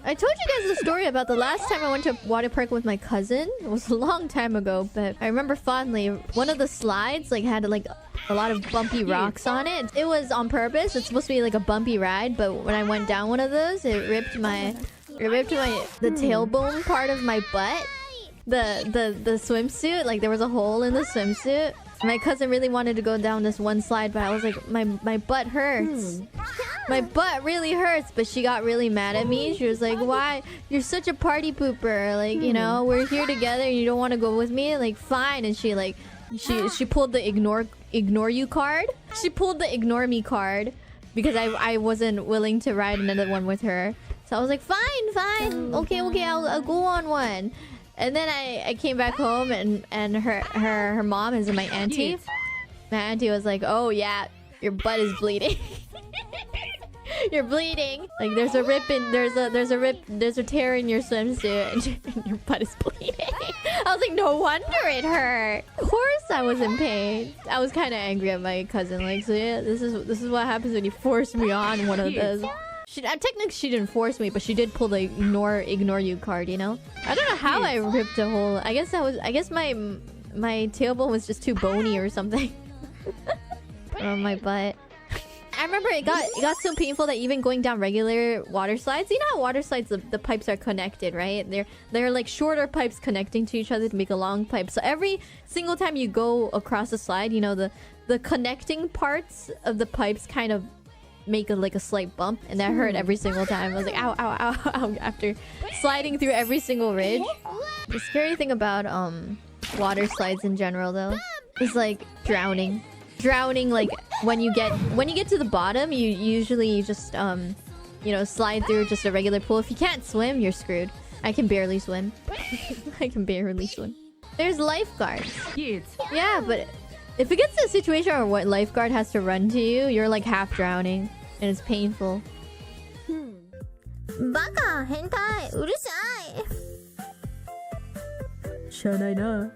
I told you guys the story about the last time I went to water park with my cousin. It was a long time ago, but I remember fondly. One of the slides like had like a lot of bumpy rocks on it. It was on purpose. It's supposed to be like a bumpy ride, but when I went down one of those, it ripped the tailbone part of my butt. The swimsuit, like there was a hole in the swimsuit. My cousin really wanted to go down this one slide, but I was like, my butt hurts. My butt really hurts. But she got really mad at me. She was like, why? You're such a party pooper. Like, you know, we're here together and you don't want to go with me? Like, fine. And she like, she pulled the ignore you card. She pulled the ignore me card because I wasn't willing to ride another one with her. So I was like, fine. Okay, I'll go on one. And then I came back home and her mom is my auntie. My auntie was like, oh yeah, your butt is bleeding. You're bleeding. Like there's a tear in your swimsuit and your butt is bleeding. I was like, no wonder it hurt. Of course I was in pain. I was kind of angry at my cousin. Like, so yeah, this is what happens when you force me on one of those. Technically, she didn't force me, but she did pull the ignore you card. You know, I don't know how I ripped a hole. I guess my tailbone was just too bony or something. On my butt. I remember it got so painful that even going down regular water slides. You know how water slides the pipes are connected, right? They're like shorter pipes connecting to each other to make a long pipe. So every single time you go across the slide, you know the connecting parts of the pipes kind of make like a slight bump, and that hurt every single time. I was like, ow, ow, ow, ow, after sliding through every single ridge. The scary thing about water slides in general though is like drowning. Like when you get to the bottom, you usually just you know, slide through just a regular pool. If you can't swim, you're screwed. I can barely swim. There's lifeguards. Yeah, but if it gets to a situation where what lifeguard has to run to you, you're like half drowning. And it's painful. Baka, hentai, urusai. しゃあないな。